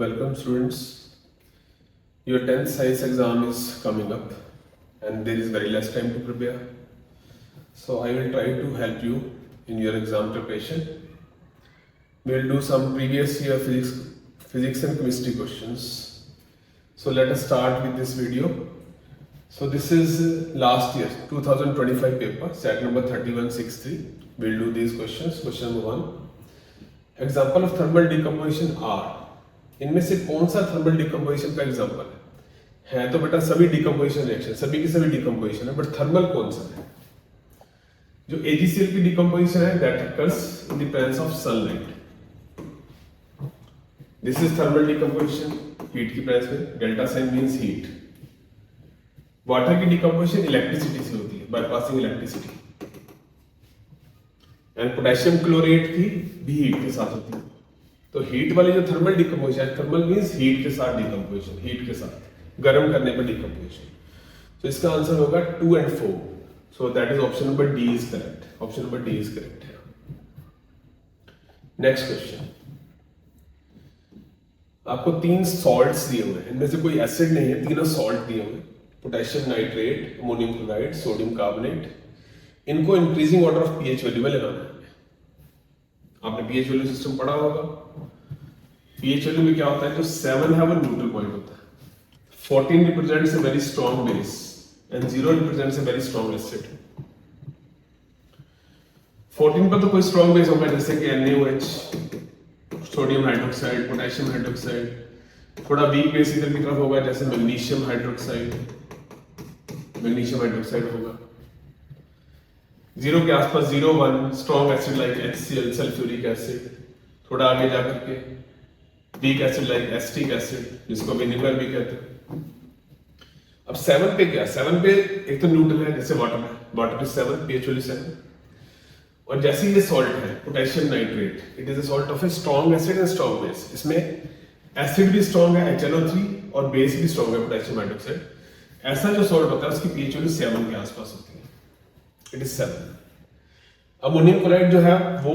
Welcome students. Your 10th science exam is coming up and there is very less time to prepare. So I will try to help you in your exam preparation. We will do some previous year physics and chemistry questions. So let us start with this video. So this is last year 2025 paper, set number 3163. We will do these questions. Question number 1. Example of thermal decomposition are. इनमें से कौन सा thermal decomposition का example है तो बेटा सभी decomposition reaction, सभी की सभी डिकम्पोजिशन है, बट थर्मल कौन सा है? जो AgCl की डिकम्पोजिशन है that occurs in the presence of sunlight. This is thermal decomposition, heat की प्रेजेंस में. Delta sign means heat. Water की डिकम्पोजिशन इलेक्ट्रिसिटी से होती है, by passing electricity. And potassium chlorate की भी हीट के साथ होती है. तो हीट वाली जो थर्मल डिकम्पोजिशन है, थर्मल मींस हीट के साथ डिकम्पोजिशन, हीट के साथ गर्म करने पर डिकम्पोजिशन. तो इसका आंसर होगा 2 and 4. So that is option number D is correct. Option number D is correct है. Next question. आपको 3 सॉल्ट्स दिए हुए हैं, इनमें से कोई एसिड नहीं है, तीनों सॉल्ट दिए हुए हैं. Potassium nitrate, ammonium chloride, sodium carbonate. इनको increasing order of pH value में लगाना है. आपने पीएच वैल्यू सिस्टम पढ़ा होगा. पीएच वैल्यू में क्या होता है? जो 7 है वो न्यूट्रल पॉइंट होता है. 14 represents a very strong base and 0 represents a very strong acid. 14 पर तो कोई स्ट्रॉन्ग बेस होगा जैसे कि NaOH, sodium hydroxide, potassium hydroxide. थोड़ा वीक बेस इधर की तरफ होगा जैसे मैग्नीशियम हाइड्रोक्साइड, मैग्नीशियम हाइड्रोक्साइड होगा. 0 के आसपास 0,1 strong acid like HCl, sulphuric acid. थोड़ा आगे जाकर के weak acid like acetic acid, जिसको विनेगर भी कहते हैं. अब 7 पे क्या? 7 पे एक तो न्यूट्रल है जैसे वाटर है, वाटर इज 7, पीएच वैल्यू 7. और जैसे ये सॉल्ट है potassium nitrate, it is a salt of a strong acid and strong base. इसमें एसिड भी स्ट्रॉन्ग है HNO3 और बेस भी स्ट्रॉन्ग है पोटेशियम हाइड्रोक्साइड. ऐसा जो सॉल्ट होता है उसकी पीएच वैल्यू 7 के आसपास होती है. It is 7. अमोनियम क्लोराइड जो है वो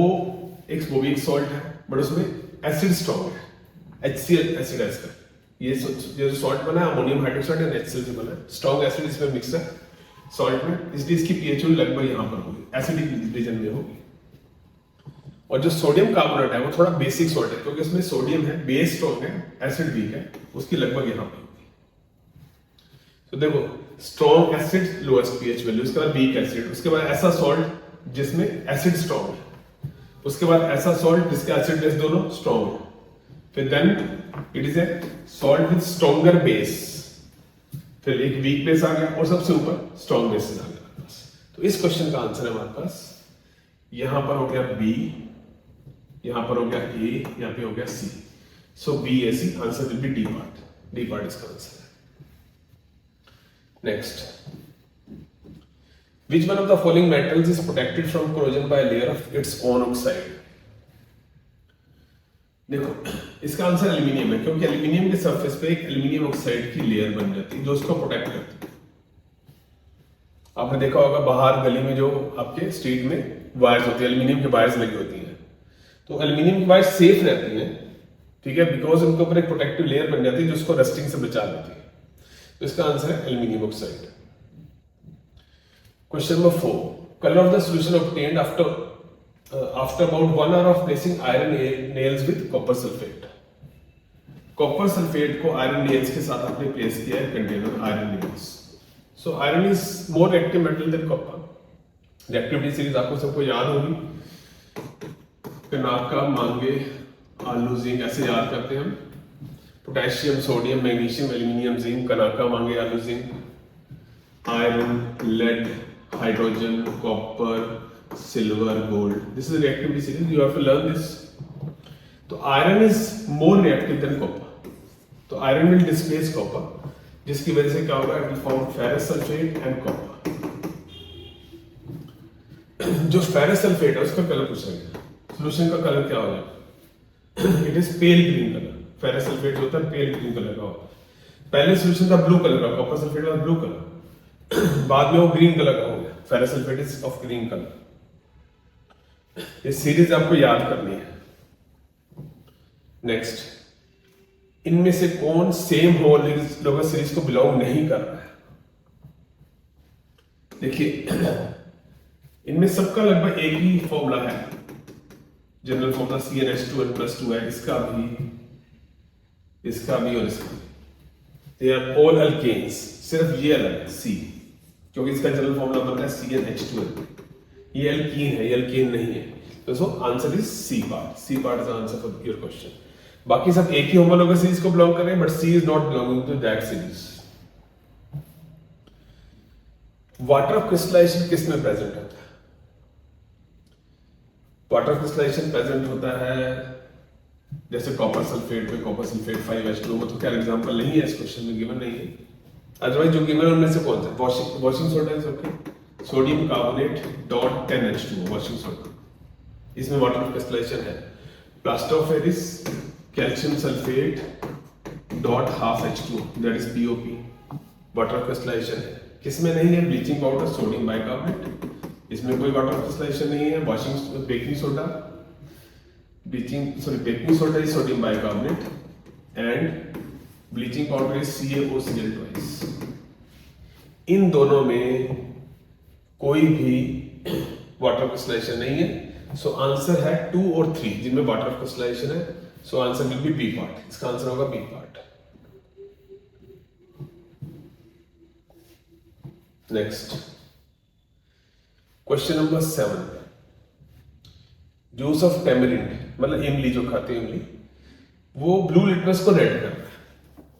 भी एक सॉल्ट है, बट उसमें एसिड स्ट्रॉन्ग है, HCl एसिड है इसका. ये जो सॉल्ट बना है अमोनियम हाइड्रोक्साइड और HCl से बना है. स्ट्रॉन्ग एसिड इसमें मिक्स है सॉल्ट में, इसलिए इसकी पीएच वैल्यू लगभग यहाँ पर होगी, एसिडिक रीजन में होगी. और जो सोडियम कार्बोनेट है वो थोड़ा बेसिक सॉल्ट है क्योंकि उसमें सोडियम है, बेस स्ट्रॉन्ग है, एसिड वीक है, उसकी लगभग यहाँ पर होगी. तो देखो strong acid lowest pH value, उसके बाद वीक एसिड, उसके बाद ऐसा सॉल्ट जिसमें एसिड स्ट्रॉन्ग है, उसके बाद ऐसा सॉल्ट जिसके एसिड बेस दोनों स्ट्रॉन्ग है, फिर then it is a salt with stronger base, फिर एक वीक बेस आ गया और सबसे ऊपर स्ट्रॉन्ग बेस आ गया. तो इस क्वेश्चन का आंसर है हमारे पास यहां पर हो गया बी, यहां पर हो गया ए, यहां पे हो गया C. So B A C answer will be D part. D part इसका आंसर है. Next, which one of the following metals is protected from corrosion by a layer of its own oxide? देखो इसका answer aluminium है क्योंकि aluminium के surface पे एक aluminium oxide की लेयर बन जाती है जो उसको प्रोटेक्ट करती है. आपने देखा होगा बाहर गली में जो आपके स्ट्रीट में वायर्स होती है, एल्यूमिनियम की वायर्स लगी होती हैं. तो एल्यूमिनियम की वायर्स सेफ रहती हैं, ठीक है, बिकॉज उनके ऊपर एक प्रोटेक्टिव लेयर बन जाती है जो उसको रस्टिंग से बचा लेती है. तो इसका आंसर है aluminium oxide. Question number 4. Colour of the solution obtained after about 1 hour of placing iron nails with copper sulphate. Copper sulphate को आयरन नेल्स के साथ आपने प्लेस किया है container iron nails. So iron is more reactive metal than copper. Reactivity series आपको सबको याद होगी. कनाका, मांगे, आलू, जिंक ऐसे याद करते हैं हम. Potassium, sodium, magnesium, aluminium, zinc, कनाका, मांगे, आलू, zinc, iron, lead, hydrogen, copper, silver, gold. This is reactivity series. You have to learn this. तो iron is more reactive than copper. तो आयरन विल डिस्प्लेस कॉपर, जिसकी वजह से क्या होगा? It will form ferrous sulphate and copper. जो ferrous sulphate है उसका कलर पूछा गया. सॉल्यूशन का कलर क्या होगा? It is pail green colour. Ferrous sulphate जो होता है पेल ग्रीन कलर का होता है. पहले सॉल्यूशन था ब्लू कलर का, कॉपर सल्फेट का ब्लू कलर. बाद में वो ग्रीन कलर का हो गया. Ferrous sulphate is of green colour. ये सीरीज आपको याद करनी है. नेक्स्ट, इनमें से कौन सेम होमोलोगस सीरीज को बिलोंग नहीं कर रहा है? देखिए इनमें सबका लगभग एक ही फॉर्मूला है, जनरल फॉर्मूला CnH2n+2 है, इसका भी और इसका भी। दे आर ऑल अल्केन्स, सिर्फ ये अलग है C, क्योंकि इसका जनरल फॉर्मूला बनता है CnH2n। ये अल्कीन है, ये अल्केन नहीं है। तो so answer is C part. C part is answer for your question. बाकी सब एक ही होमोलोगस सीरीज को बिलोंग कर रहे हैं, but C is not belonging to that series. Water of crystallization किस में प्रेजेंट होता है? वाटर ऑफ क्रिस्टलाइजेशन प्रेजेंट होता है जैसे कॉपर सल्फेट में, कॉपर सल्फेट 5H2O में। तो क्या एग्जांपल नहीं है इस क्वेश्चन में, गिवन नहीं है। अदरवाइज जो गिवन है उनमें से कौन सा? Washing soda is okay, sodium carbonate dot 10H2O, washing soda, इसमें वाटर ऑफ क्रिस्टलाइजेशन है। Plaster of Paris calcium sulphate dot half H2O, that is POP, water of crystallization है। किसमें नहीं है? ब्लीचिंग पाउडर सोडियम बाइकार्बोनेट, इसमें कोई water of crystallization नहीं है। Baking soda is sodium bicarbonate and bleaching powder is CaOCl twice. इन दोनों में कोई भी वाटर ऑफ क्रिस्टलाइजेशन नहीं है। सो आंसर है 2 और 3 जिनमें वाटर ऑफ क्रिस्टलाइजेशन है। So answer will be B part. इसका आंसर होगा B part. Next question number 7। Juice of tamarind, मतलब इमली जो खाते हैं इमली, वो ब्लू लिटमस को रेड कर रहा है।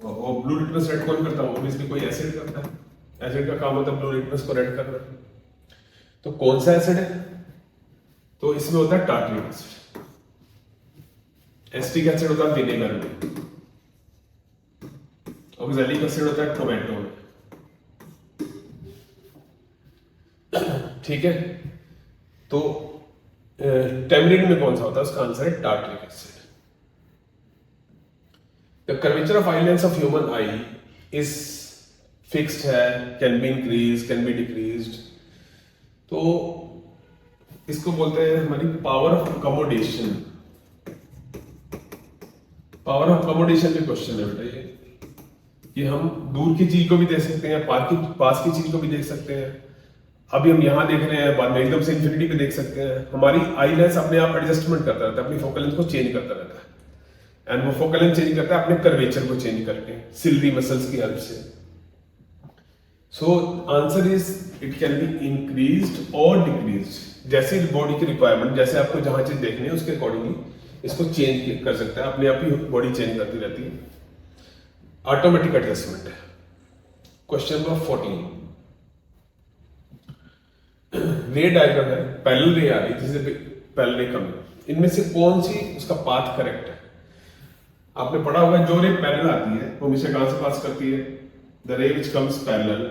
वो ब्लू लिटमस रेड कौन करता है? ऑब्वियसली कोई एसिड करता है। एसिड का काम होता है ब्लू लिटमस को रेड करना। तो कौन सा एसिड है? तो इसमें होता है टार्टरिक एसिड। एसिटिक एसिड होता है विनेगर में, ऑक्सैलिक एसिड होता है टोमेटो में। ठीक है, तो टेमरिंड में कौन सा होता है? उसका आंसर है tartaric acid. The curvature of eye lens of human eye is fixed है, can be increase, can be decreased. तो इसको बोलते हैं हमारी power of accommodation. Power of accommodation के क्वेश्चन है बेटा ये हम दूर की चीज को भी देख सकते हैं, पास की चीज को भी देख सकते हैं। अभी हम यहां देख रहे हैं, बाद में एकदम से इंफिनिटी पे देख सकते हैं। हमारी आई लेंस अपने आप एडजस्टमेंट करता रहता है, अपनी फोकल लेंथ को चेंज करता रहता है। एंड वो फोकल लेंथ चेंज करता है अपने कर्वेचर को चेंज करके सिलरी मसल्स की हेल्प से। So answer is it can be increased और डिक्रीज्ड, जैसे बॉडी की रिक्वायरमेंट, जैसे आपको जहां चीज देखनी है उसके अकॉर्डिंगली इसको चेंज कर सकता है। अपने आप ही बॉडी चेंज करती रहती है, ऑटोमेटिक एडजस्टमेंट है। Question number 14। रे डायग्राम है, पैरेलल रे आ रही है, जिसे पैरेलल रे कमिंग। इनमें से कौन सी उसका पाथ करेक्ट है? आपने पढ़ा होगा जो रे पैरेलल आती है वो हमेशा कहां से पास करती है? द रे which comes parallel,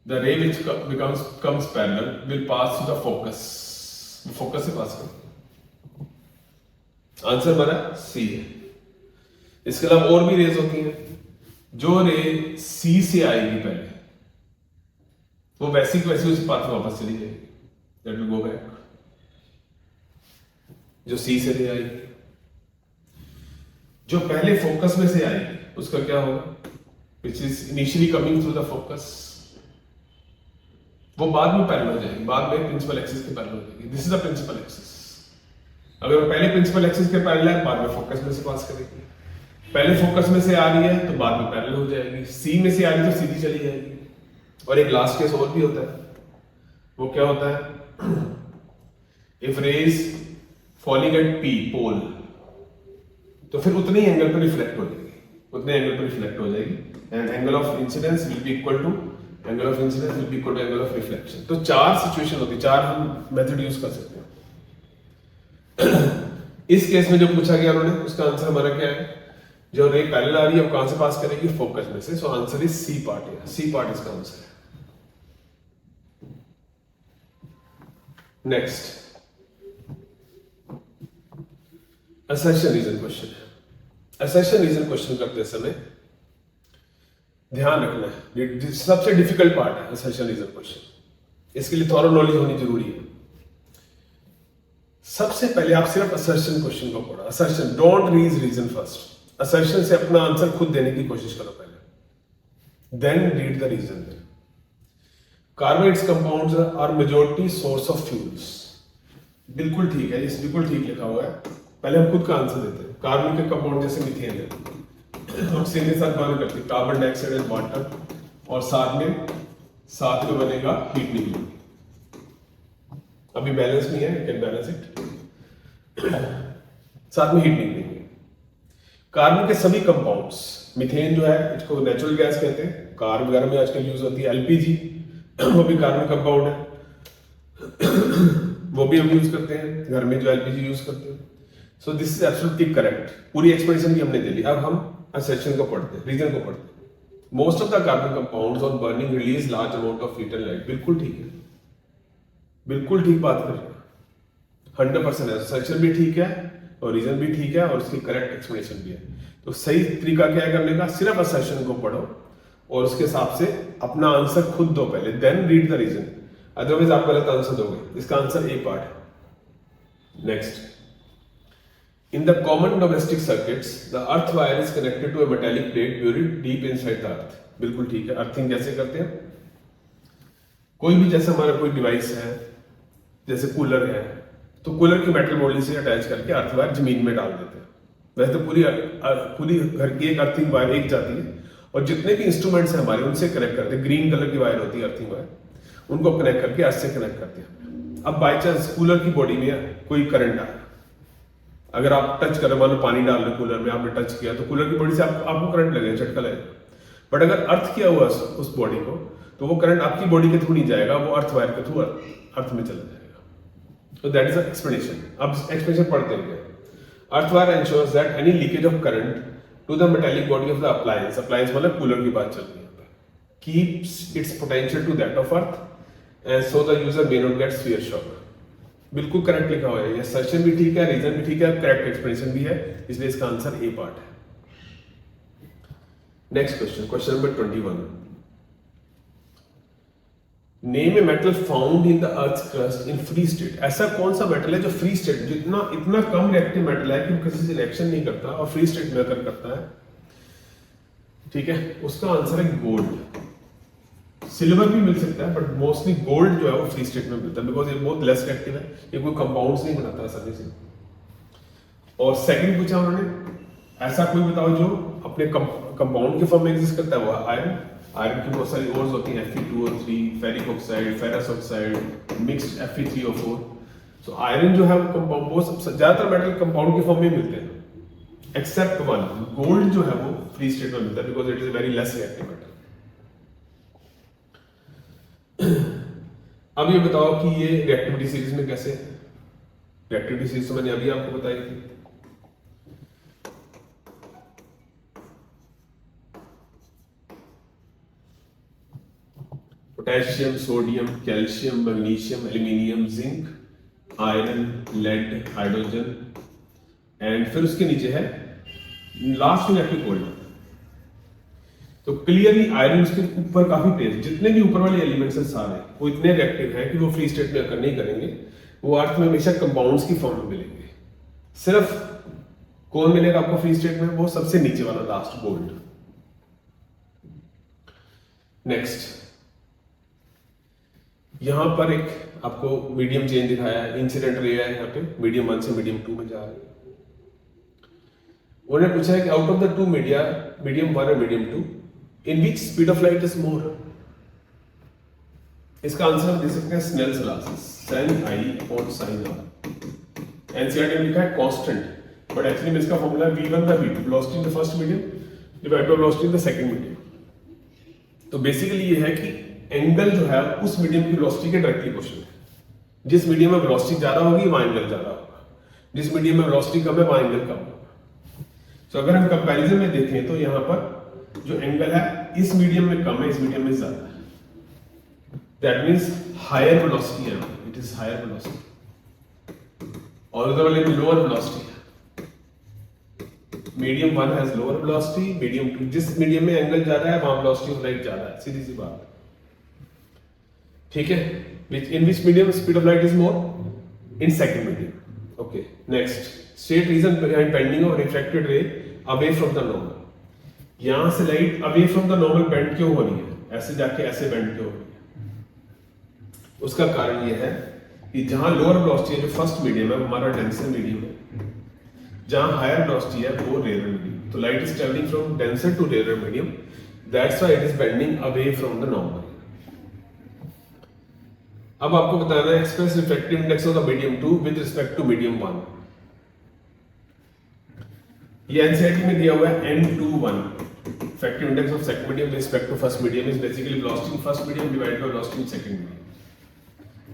the ray which comes parallel will pass through the focus, focus से पास कर। आंसर हमारा सी है। इसके अलावा और भी रेज होती हैं। जो रे सी से आएगी पहले वो वैसी की वैसी उस पाथ में वापस चली जाएगी, दैट विल गो बैक। जो सी से रे आएगी, जो पहले फोकस में से आएगी उसका क्या होगा? Which is initially coming through the focus, वो बाद में पैरेलल हो जाएगी, बाद में प्रिंसिपल एक्सिस के पैरेलल हो जाएगी। This is the principal axis. अगर वो पहले प्रिंसिपल एक्सिस के पैरेलल है, बाद में फोकस में से पास करेगी। पहले फोकस में से आ रही है तो बाद में पैरेलल हो जाएगी। सी में से आ रही है तो सीधी चली जाएगी। और एक लास्ट केस और भी होता है, वो क्या होता है? If rays falling at P pole, तो फिर उतने ही एंगल पर रिफ्लेक्ट हो जाएगी, उतने एंगल पर रिफ्लेक्ट हो जाएगी। And angle of incidence will be equal to angle of incidence will be equal to angle of reflection. तो 4 सिचुएशन होती है, 4 हम मेथड यूज कर सकते हैं। इस केस में जो पूछा गया उन्होंने, उसका आंसर हमारा क्या है? जो रे पैरेलल आ रही है वो कहां से पास करेगी? फोकस में से। So answer is C part है। सी पार्ट इसका आंसर है। नेक्स्ट असर्शन रीजन क्वेश्चन है। असर्शन रीजन क्वेश्चन करते समय ध्यान रखना है, सबसे डिफिकल्ट पार्ट है असर्शन रीजन क्वेश्चन। इसके लिए थॉरो नॉलेज होनी जरूरी है। सबसे पहले आप सिर्फ असर्शन क्वेश्चन को पढ़ो, assertion, don't read reason first. Assertion से अपना आंसर खुद देने की कोशिश करो पहले, then read the reason. Carbohydrates compounds are majority source of fuels, बिल्कुल ठीक है, इस बिल्कुल ठीक लिखा हुआ है। पहले हम खुद का आंसर देते हैं। कार्बन के कंपाउंड जैसे मीथेन है, ऑक्सीजन के साथ बर्न करते हैं, कार्बन डाइऑक्साइड एंड वाटर, और साथ में बनेगा हीट निकलेगी। अभी बैलेंस नहीं है, यू कैन बैलेंस इट, साथ में हीट निकलेंगे। कार्बन के सभी कंपाउंड्स, मीथेन जो है इसको नेचुरल गैस कहते हैं, कार वगैरह में आजकल यूज होती है। एलपीजी वो भी कार्बन कंपाउंड है, वो भी हम यूज करते हैं घर में, जो एलपीजी यूज करते हैं। So this is absolutely correct. पूरी एक्सप्लेनेशन भी हमने दे दी। अब हम असर्शन को पढ़ते हैं, रीजन को पढ़ते हैं। Most of the carbon compounds on burning release large amount of heat and light, बिल्कुल ठीक है, बिल्कुल ठीक बात कर रहे हैं, 100% है। असर्शन भी ठीक है और रीजन भी ठीक है और उसकी करेक्ट एक्सप्लेनेशन भी है। तो सही तरीका क्या है करने का, सिर्फ असर्शन को पढ़ो और उसके हिसाब से अपना आंसर खुद दो पहले, then read the reason, otherwise आप गलत आंसर दोगे। इसका आंसर ए पार्ट है। Next, in the common domestic circuits the earth wire is connected to a metallic plate buried deep inside the earth, बिल्कुल ठीक है। अर्थिंग कैसे करते हैं, कोई भी जैसे हमारा कोई डिवाइस है, जैसे कूलर है, तो कूलर की मेटल बॉडी से अटैच करके अर्थ वायर जमीन में डाल देते हैं। वैसे तो पूरी घर की एक अर्थिंग वायर एक जाती है और जितने भी इंस्ट्रूमेंट्स हैं हमारे उनसे कनेक्ट करते हैं। ग्रीन कलर की वायर होती है अर्थिंग वायर, उनको कनेक्ट करके अर्थ से कनेक्ट करते हैं। अब बाई चांस कूलर की बॉडी में कोई करंट आया, अगर आप टच कर रहे, मान लो पानी डाल रहे कूलर में, आपने टच किया तो कूलर की बॉडी से आपको करंट लगेगा, झटका लगेगा। बट अगर अर्थ किया हुआ उस बॉडी को, तो वो करंट आपकी बॉडी के थ्रू नहीं जाएगा, वो अर्थ वायर के थ्रू अर्थ में चला जाएगा। तो दैट इज द एक्सप्लेनेशन। अब एक्सप्लेनेशन पढ़ते हैं। Earth wire ensures that any leakage of current to the metallic body of the appliance, appliance मतलब कूलर की बात चल रही है, keeps its potential to that of earth and so the user may not get severe shock. बिल्कुल correct लिखा हुआ है, ये सर्चन भी ठीक है, रीजन भी ठीक है, करेक्ट एक्सप्लेनेशन भी है, इसलिए इसका आंसर ए पार्ट है। Next question, question number 21, name a metal found in the earth crust in free state. ऐसा कौन सा मेटल है जो फ्री स्टेट, जितना इतना कम रिएक्टिव मेटल है कि वो किसी से रिएक्शन नहीं करता और फ्री स्टेट में अगर करता है, ठीक है, उसका आंसर है गोल्ड। सिल्वर भी मिल सकता है बट मोस्टली गोल्ड जो है वो फ्री स्टेट में मिलता है, बिकॉज ये बहुत लेस रिएक्टिव है, ये कोई कंपाउंड्स नहीं बनाता आसानी से। और सेकंड पूछा उन्होंने, ऐसा कोई बताओ जो अपने कंपाउंड के फॉर्म में एग्जिस्ट करता है, वो आयरन। आयरन की बहुत सारी ओर्स होती हैं, Fe2O3, ferric oxide, ferrous oxide, mixed Fe3O4। So iron जो है वो कंपाउंड, वो ज्यादातर मेटल कंपाउंड के फॉर्म में मिलते हैं, एक्सेप्ट वन, गोल्ड जो है वो फ्री स्टेट में मिलता है, because it is very less reactive metal. अब ये बताओ कि ये रिएक्टिविटी सीरीज में कैसे, रिएक्टिविटी सीरीज तो मैंने अभी आपको बताई थी। Potassium, sodium, calcium, magnesium, aluminium, zinc, iron, lead, hydrogen, and फिर उसके नीचे है लास्ट में आपकी गोल्ड। तो क्लियरली आयरन उसके ऊपर काफी तेज, जितने भी ऊपर वाले एलिमेंट्स हैं सारे वो इतने रिएक्टिव हैं कि वो फ्री स्टेट में अगर नहीं करेंगे, वो अर्थ में हमेशा कंपाउंड्स की फॉर्म में मिलेंगे। सिर्फ कौन मिलेगा आपको फ्री स्टेट में, वो सबसे नीचे वाला लास्ट, गोल्ड। नेक्स्ट, यहां पर एक आपको मीडियम चेंज दिखाया है, इंसिडेंट रे है यहाँ पे, मीडियम 1 से मीडियम 2 में जा रही है। उन्होंने पूछा है कि out of the two media, medium 1 और medium 2, in which speed of light is more. इसका आंसर हम दे सकते हैं Snell's law, sin I upon sin R। NCERT में लिखा है कांस्टेंट, बट एक्चुअली में इसका फॉर्मूला है v1 by v2, velocity in the first medium divided by velocity in the second medium. तो बेसिकली ये है कि एंगल जो है उस मीडियम की वेलोसिटी के डायरेक्टली प्रोपोर्शनल है। जिस मीडियम में वेलोसिटी ज्यादा होगी वहां एंगल ज्यादा होगा, जिस मीडियम में वेलोसिटी कम है वहां एंगल कम होगा। तो अगर हम कंपैरिजन में देखें तो यहाँ पर जो एंगल है इस मीडियम में कम है, इस मीडियम में ज्यादा है, दैट मींस हायर वेलोसिटी है, इट इज हायर वेलोसिटी, और उधर वाले में लोअर वेलोसिटी है। Medium 1 has lower velocity, medium 2, जिस मीडियम में एंगल ज्यादा है वहां वेलोसिटी ऑफ लाइट ज्यादा है, सीधी सी बात, ठीक है। In which medium speed of light is more, in second medium. Okay next, state reason behind bending of refracted ray away from the normal. यहां से light away from the normal bend क्यों हो रही है, ऐसे जाके ऐसे बेंड क्यों हो रही है? उसका कारण यह है कि जहां लोअर वेलोसिटी है, जो फर्स्ट मीडियम है हमारा डेंसर मीडियम है, जहां हायर वेलोसिटी है वो रेयर मीडियम। तो light is travelling from denser to rare medium, that's why it is bending away from the normal. अब आपको बताना है express refractive index of the medium 2 with respect to medium 1। ये NCERT में दिया हुआ है N21, refractive index of second medium with respect to first medium is basically velocity in first medium divided by velocity in second medium.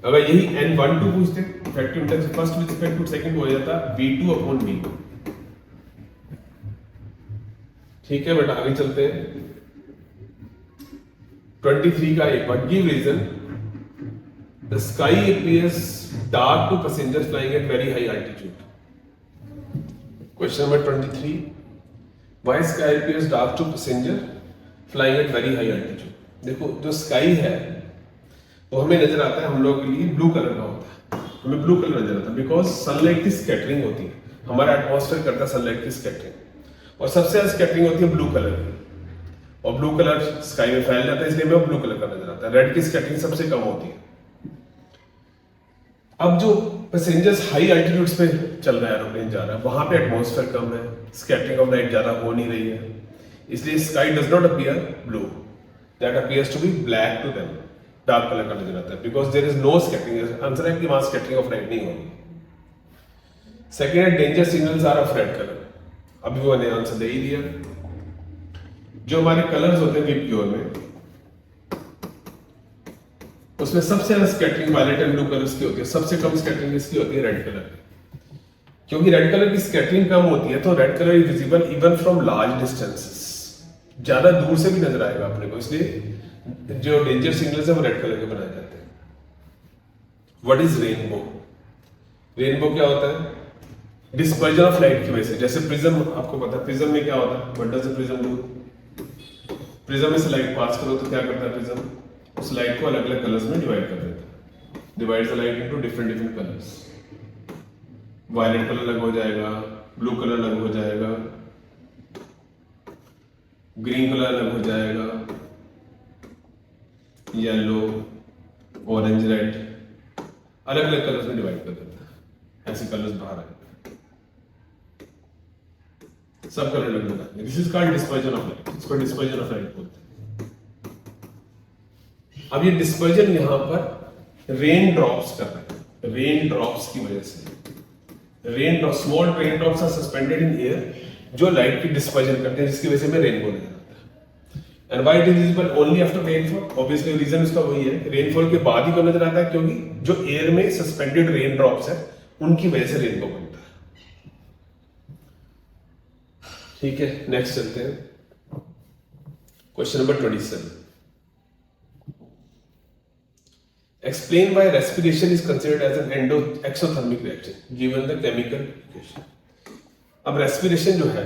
अगर यही N12 पूछते, refractive index of first with respect to second हो जाता V2/V। ठीक है बेटा, आगे चलते हैं। 23 का एक बार, give reason the sky appears dark to passengers flying at very high altitude. Question number 23, why sky appears dark to passenger flying at very high altitude? देखो जो स्काई है वो हमें नजर आता है, हम लोगों के लिए ब्लू कलर का होता है, हमें ब्लू कलर नजर आता है बिकॉज सनलाइट की स्कैटरिंग होती है, हमारा एटमॉस्फेयर करता है सनलाइट की स्कैटरिंग, और सबसे ज्यादा स्कैटरिंग होती है ब्लू कलर की, और ब्लू कलर स्काई में फैल जाता है, इसलिए हमें ब्लू कलर का नजर आता है। रेड की स्कैटरिंग सबसे कम होती है। अब जो पैसेंजर्स हाई एल्टीट्यूड्स पे चल रहा है, एरोप्लेन जा रहा है, वहां पे एटमॉस्फेयर कम है, स्कैटरिंग ऑफ लाइट ज्यादा हो नहीं रही है, इसलिए sky does not appear blue, that appears to be black to them, dark colour का नजर आता है because there is no scattering. Answer है कि वहां स्कैटरिंग ऑफ लाइट नहीं होगी। सेकेंड है danger signals are of red colour, अभी वो मैंने आंसर दे ही दिया। जो हमारे कलर्स होते हैं वीप क्योर में, उसमें सबसे ज्यादा scattering violet and blue colours की होती है, सबसे कम स्कैटरिंग इसकी होती है रेड कलर की। क्योंकि रेड कलर की स्कैटरिंग कम होती है तो red colour is visible even from large distances, ज्यादा दूर से भी नजर आएगा अपने को, इसलिए जो डेंजर सिग्नल्स है वो रेड कलर के बनाए जाते हैं। What is rainbow? रेनबो क्या होता है? डिस्पर्जन ऑफ लाइट की वजह से, जैसे प्रिज्म, आपको पता है प्रिज्म में क्या होता है, what does the prism do? Prism में से लाइट पास करो तो क्या करता है प्रिज्म? उस लाइट को अलग अलग कलर्स में डिवाइड कर देता है, divides the light into different different colours. Violet colour अलग हो जाएगा, ब्लू कलर अलग हो जाएगा, ग्रीन कलर अलग हो जाएगा, येलो, ऑरेंज, रेड, अलग अलग कलर्स में डिवाइड कर देता है, ऐसे कलर्स बाहर आएंगे, सब कलर अलग अलग। This is called dispersion of light, इसको डिस्पर्जन ऑफ लाइट बोलते हैं। अब ये डिस्पर्जन यहां पर रेन ड्रॉप्स कर रहे हैं, रेन ड्रॉप्स की वजह से, rain drop, small rain drops are suspended in air जो लाइट की डिस्पर्जन करते हैं, जिसकी वजह से हमें रेनबो नजर आता है। And why it is visible only after rainfall? Obviously reason इसका वही है, रेनफॉल के बाद ही को नजर आता है, क्योंकि जो एयर में सस्पेंडेड रेन ड्रॉप्स है उनकी वजह से रेनबो बनता है। ठीक है, नेक्स्ट चलते हैं। Question number 27, explain why respiration is considered as an exothermic reaction given the chemical equation। अब रेस्पिरेशन जो है,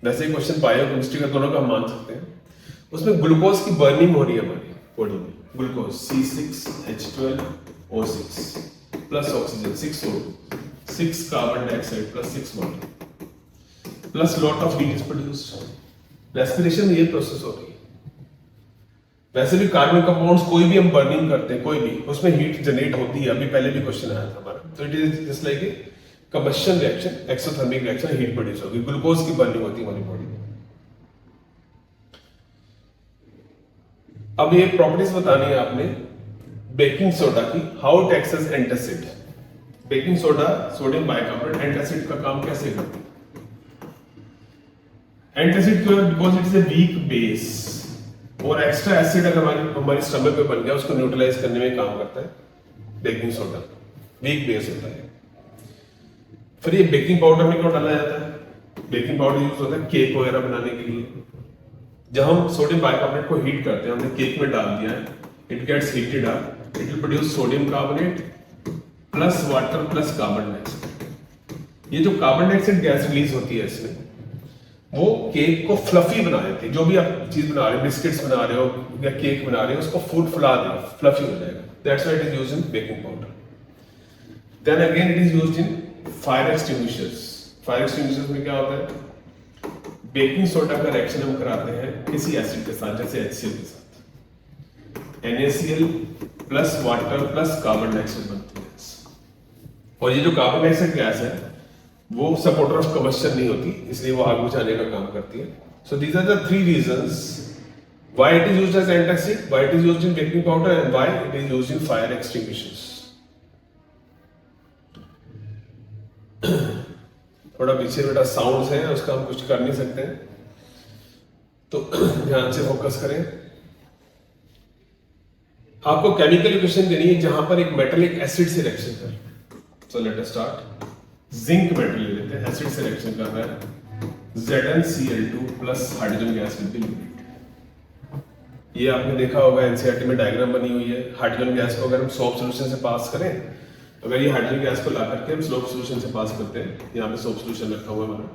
वैसे क्वेश्चन बायोकेमिस्ट्री का दोनों का हम मान सकते हैं, उसमें ग्लूकोज की बर्निंग हो रही है हमारी बॉडी में, glucose C6H12O6 plus oxygen 6 carbon dioxide plus 6 water plus lot of heat is produced. Respiration में ये प्रोसेस हो रही है। वैसे भी कार्बन कंपाउंड्स कोई भी हम बर्निंग करते हैं, कोई भी, उसमें हीट जनरेट होती है, अभी पहले भी क्वेश्चन आया था हमारा, तो it is just like a combustion reaction, exothermic reaction, heat produce होगी, ग्लूकोज की बर्निंग होती है हमारी बॉडी में। अब ये प्रॉपर्टीज बतानी है आपने बेकिंग सोडा की, how it acts as antacid. Baking soda, sodium bicarbonate, antacid का काम कैसे करती है? एंटासिड क्यों? Because it is a weak base, और एक्स्ट्रा एसिड अगर हमारी स्टमक पे बन गया, उसको न्यूट्रलाइज करने में काम करता है बेकिंग सोडा, वीक बेस होता है। फिर ये बेकिंग पाउडर में क्यों डाला जाता है? बेकिंग पाउडर यूज होता है केक वगैरह बनाने के लिए। जब हम सोडियम बाइकार्बोनेट को हीट करते हैं, हमने केक में डाल दिया है, it gets heated up, it will produce sodium carbonate plus water plus carbon dioxide. ये जो कार्बन डाइऑक्साइड गैस रिलीज होती है इसमें, वो केक को फ्लफी बना देती है। जो भी आप चीज बना रहे हो, बिस्किट्स बना रहे हो या केक बना रहे हो, उसको फूड फुला देगा, फ्लफी हो जाएगा, that's why it is used in baking powder. Then again it is used in fire extinguishers. Fire extinguishers में क्या होता है, बेकिंग सोडा का रिएक्शन हम कराते हैं किसी एसिड के साथ, जैसे HCl के साथ, NaCl plus water plus carbon dioxide बनती है। और ये जो कार्बन डाइऑक्साइड गैस है वो सपोर्टर ऑफ कंबस्शन नहीं होती, इसलिए वो आग बुझाने का काम करती है। So these are the 3 reasons why it is used as antacid, why it is used in baking powder and why it is used in fire extinguishers. थोड़ा पीछे बेटा साउंड्स है, उसका हम कुछ कर नहीं सकते हैं, तो ध्यान से फोकस करें। आपको केमिकल इक्वेशन देनी है जहां पर एक मेटल एक एसिड से रिएक्शन कर। So let us start. Zinc metal ले लेते हैं, एसिड से रिएक्शन कर रहा है, ZnCl2 plus hydrogen gas will be liquid. ये आपने देखा होगा एनसीईआरटी में डायग्राम बनी हुई है। हाइड्रोजन गैस को अगर हम सोप सॉल्यूशन से पास करें, अगर ये हाइड्रोजन गैस को ला करके हम सोप सॉल्यूशन से पास करते हैं, यहाँ पे सोप सॉल्यूशन रखा हुआ है हमारा,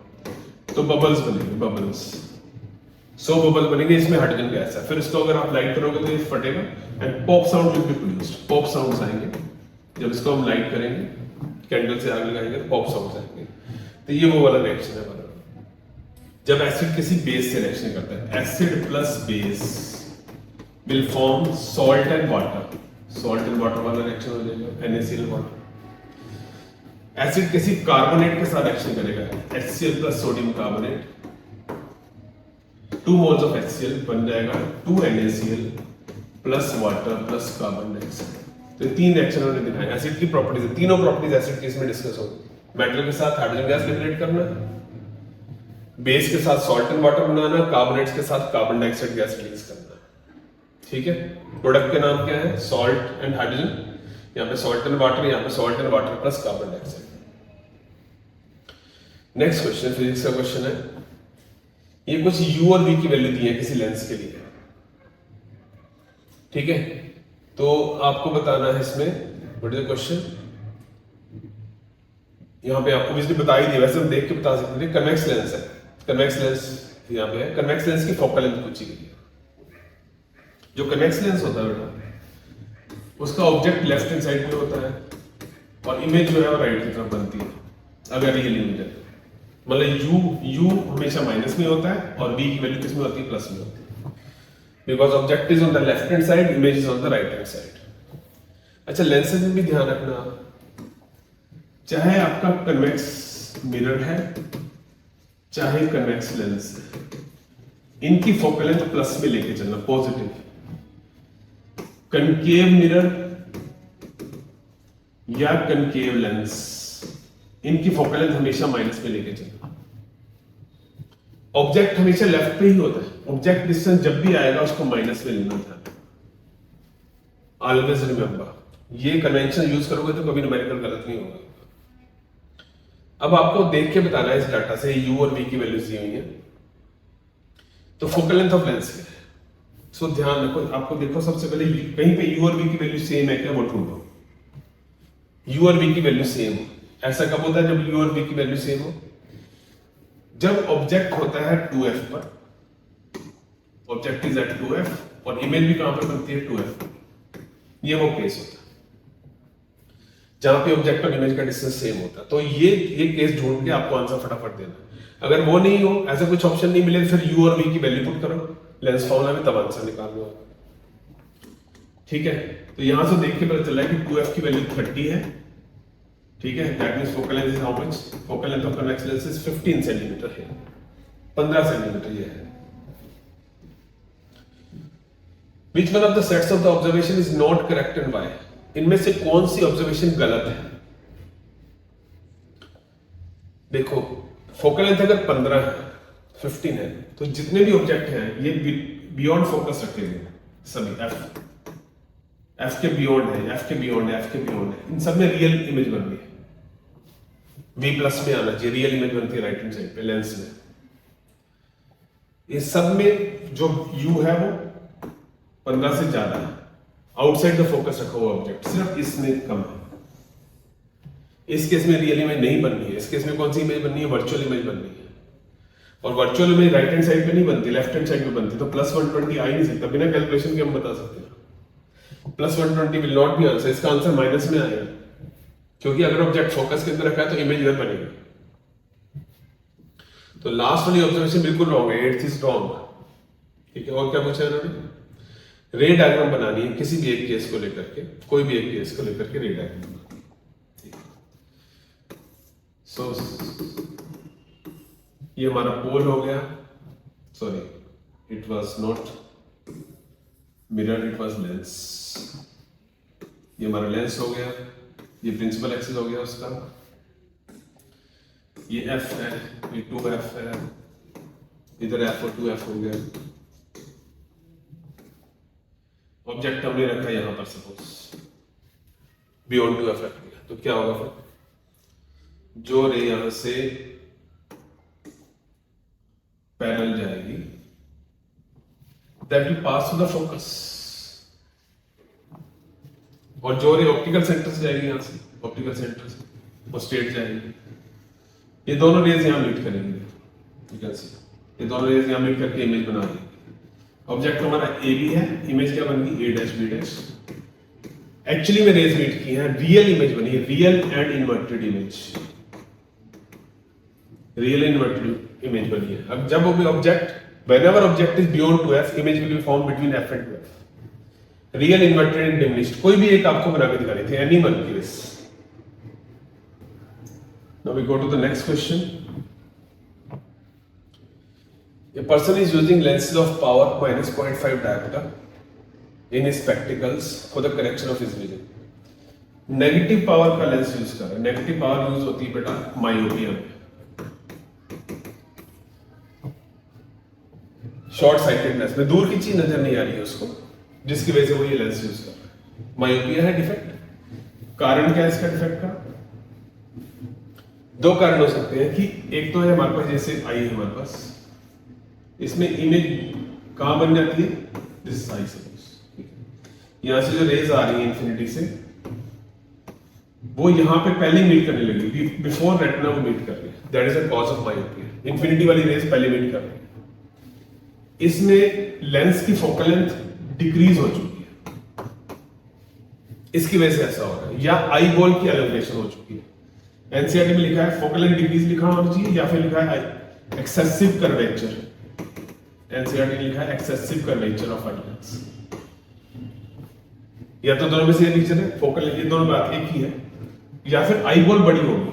तो बबल्स बनेंगे, बबल्स, 100 बबल बनेंगे, इसमें हाइड्रोजन गैस है। फिर इसको अगर आप लाइट करोगे तो ये फटेगा and pop sound will be produced. Pop sounds आएंगे जब इसको हम लाइट करेंगे, कैंडल से आग लगाएंगे तो पॉप साउंड्स आएंगे। तो ये वो वाला रिएक्शन है हमारा। जब एसिड किसी बेस से रिएक्शन करता है, acid plus base will form salt and water. Salt and water वाला रिएक्शन हो जाएगा, NaCl वाटर। एसिड किसी कार्बोनेट के साथ रिएक्शन करेगा, HCl plus sodium carbonate, 2 moles of HCl बन जाएगा 2 NaCl plus water plus carbon dioxide. तो 3 रिएक्शन हमने दिखाए। एसिड की प्रॉपर्टीज, तीनों प्रॉपर्टीज एसिड केस में डिस्कस होगी। मेटल के साथ हाइड्रोजन गैस लिबरेट करना, बेस के साथ salt and water banana, carbonates के साथ कार्बन डाइऑक्साइड गैस रिलीज करना। ठीक है, प्रोडक्ट के नाम क्या है, सॉल्ट एंड हाइड्रोजन, यहाँ पे सॉल्ट एंड वाटर, यहाँ पे salt and water plus carbon dioxide. Next question, physics का क्वेश्चन है। ये कुछ U और V की वैल्यू दी है किसी लेंस के लिए। ठीक है, तो आपको बताना है इसमें व्हाट इज द क्वेश्चन। यहाँ पे आपको बिजली बता ही दी, वैसे हम देख के बता सकते थे। कन्वेक्स लेंस है, कन्वेक्स लेंस यहाँ पे है। कन्वेक्स लेंस की फोकल लेंथ पूछी गई है। जो कन्वेक्स लेंस होता है बेटा, उसका ऑब्जेक्ट लेफ्ट हैंड साइड में होता है और इमेज जो है वो राइट की तरफ बनती है, अगर रियल इमेज है। मतलब U हमेशा माइनस में होता है और V की वैल्यू किस में होती है, प्लस में होती है। Because object is on the left hand side, image is on the right hand side. अच्छा, लेंसेज में भी ध्यान रखना, चाहे आपका कन्वेक्स मिरर है चाहे कन्वेक्स लेंस है, इनकी फोकल लेंथ प्लस में लेके चलना, पॉजिटिव। कनकेव मिरर या कनकेव लेंस, इनकी फोकल लेंथ हमेशा माइनस में लेके चलना। ऑब्जेक्ट हमेशा लेफ्ट पे ही होता है, ऑब्जेक्ट डिस्टेंस जब भी आएगा उसको माइनस में लेना था। ऑलवेज रिमेंबर, ये कन्वेंशन यूज करोगे तो कभी न्यूमेरिकल गलत नहीं होगा। अब आपको देख के बताना है इस डाटा से U और V की वैल्यूज दी हुई है, तो फोकल लेंथ ऑफ लेंस क्या है। सो ध्यान रखो, आपको देखो सबसे पहले कहीं पे U और V की वैल्यू सेम है क्या, वो ढूंढो। U और V की वैल्यू सेम हो, ऐसा कब होता है जब U और V की वैल्यू सेम हो, जब ऑब्जेक्ट होता है 2f पर, ऑब्जेक्ट इज एट 2f और इमेज भी कहां पर बनती है 2f, ये वो केस होता है जहां पे ऑब्जेक्ट और इमेज का डिस्टेंस सेम होता है। तो ये केस ढूंढ के आपको आंसर फटाफट देना। अगर वो नहीं हो, ऐसा कुछ ऑप्शन नहीं मिले, फिर U और V की वैल्यू पुट करो लेंस फॉर्मूला में, तब आंसर निकाल लो। ठीक है, तो यहां से देख के पता चला है कि 2f की वैल्यू 30 है। ठीक है, that means focal length is how much, focal length of convex lens is 15 centimetre है, 15 सेंटीमीटर ये है। Which one of the sets of the observation is not correct and why? इनमें से कौन सी ऑब्जर्वेशन गलत है। देखो, फोकल लेंथ अगर 15 है, 15 है, तो जितने भी ऑब्जेक्ट हैं ये बियॉन्ड फोकस रखे गए सभी, एफ के बियॉन्ड है, एफ के बियॉन्ड है, एफ के बियॉन्ड है, इन सब में रियल इमेज बन रही है। V प्लस में आना चाहिए, रियल इमेज बनती है राइट हैंड साइड पे लेंस में। इस सब में जो U है वो 15 से ज्यादा है, आउटसाइड द फोकस रखा हुआ ऑब्जेक्ट, सिर्फ इसमें कम है। इस केस में रियल इमेज नहीं बननी है, इस केस में कौन सी इमेज बननी है, वर्चुअल इमेज बननी है। और virtual image right hand side पे नहीं बनती, लेफ्ट हैंड साइड पे बनती, तो प्लस 120 आ ही नहीं सकता, बिना कैलकुलेशन के हम बता सकते हैं। Plus 120 will not be answer, इसका आंसर माइनस में आएगा। क्योंकि अगर ऑब्जेक्ट फोकस के अंदर रखा है तो इमेज इधर बनेगी। तो लास्ट वाली ऑब्जर्वेशन बिल्कुल रॉन्ग है, 8th इज रॉन्ग। ठीक है, और क्या पूछा इन्होंने? रे डायग्राम बनानी है किसी भी एक केस को लेकर के, कोई भी एक केस को लेकर के रे डायग्राम। सो ये हमारा पोल हो गया, sorry it was not mirror, it was lens. ये हमारा लेंस हो गया, ये प्रिंसिपल एक्सिस हो गया उसका, ये एफ है, ये 2f है, इधर f और 2f हो गया। ऑब्जेक्ट हमने रखा यहां पर, सपोज बियॉन्ड 2f रख दिया, तो क्या होगा फिर? जो रे यहां से पैरेलल जाएगी that will pass through the focus, और जो रे ऑप्टिकल सेंटर से जाएगी, यहां से ऑप्टिकल सेंटर से वो स्ट्रेट जाएगी। ये दोनों रेज यहां मीट करेंगे, यू कैन सी, ये दोनों रेज यहां मीट करके इमेज बना देंगे। ऑब्जेक्ट हमारा ए बी है, इमेज क्या बन गई? ए डैश बी डैश। एक्चुअली में रेज मीट की है, रियल इमेज बनी है, real and inverted image, real inverted image बनी है। अब जब भी object, whenever object is beyond 2f, image will be found between f and 2f. Real inverted and diminished, कोई भी एक आपको बना के दिखानी थी, एनी वन की case. Now we go to the next question. A person is using lenses of power -0.5 diopter in his spectacles for the correction of his vision. Negative power का लेंस यूज कर रहा है। Negative power use होती है बेटा myopia में, short sightedness में, दूर की चीज नजर नहीं आ रही है उसको, जिसकी वजह से वो ये लेंस यूज कर रहा है। मायोपिया है डिफेक्ट। कारण क्या है इसका डिफेक्ट का? दो कारण हो सकते हैं कि एक तो है हमारे पास, जैसे आई है हमारे पास, इसमें इमेज कहां बन जाती है? दिस आई सपोज, यहां से जो रेज आ रही है इंफिनिटी से, वो यहां पे पहले मीट करने लगी, बिफोर रेटिना वो मीट कर रही है, that is the cause of myopia. Infinity वाली रेज पहले मीट कर रही है, इसमें लेंस की फोकल लेंथ डिक्रीज हो चुकी है, इसकी वजह से ऐसा हो रहा है, या आई बॉल की एलोंगेशन हो चुकी है। एनसीईआरटी में लिखा है फोकल लेंथ डिक्रीज लिखा होना चाहिए, या फिर लिखा है एक्सेसिव कर्वेचर। एनसीईआरटी ने लिखा है excessive curvature of eye lens, या तो दोनों में से ये है, फोकल लेंथ, ये दोनों बात एक ही है, या फिर आई बॉल बड़ी होगी,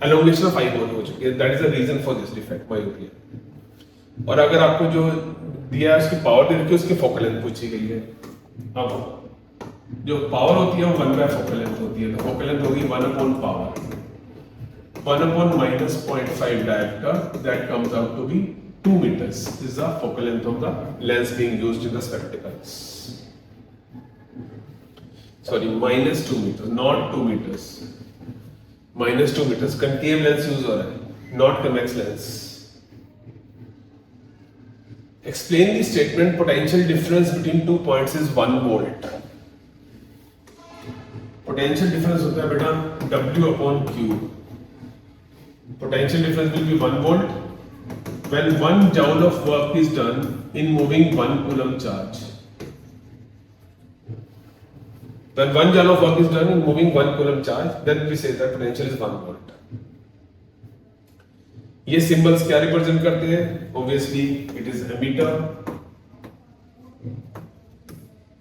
एलोंगेशन ऑफ आई बॉल हो चुकी है, that is the reason for this defect myopia. और अगर आपको जो दिया है उसकी पावर दे रखी है, उसकी फोकल लेंथ पूछी गई है। अब जो पावर होती है वो 1 बाय फोकल लेंथ होती है, तो फोकल लेंथ होगी 1 upon power 1 upon -0.5 diopter, that comes out to be 2 meters. This is the focal length of the lens being used in the spectacles. Sorry, -2 meters, not 2 meters. -2 meters. Concave lens use हो रहा है, not convex lens. Explain the statement potential difference between 2 points is 1 volt. Potential difference होता है बेटा W upon Q. Potential difference will be 1 volt when 1 joule of work is done in moving 1 coulomb charge. When 1 joule of work is done in moving 1 coulomb charge, then we say that potential is 1 volt. ये symbols क्या represent करते हैं? Obviously, it is ammeter.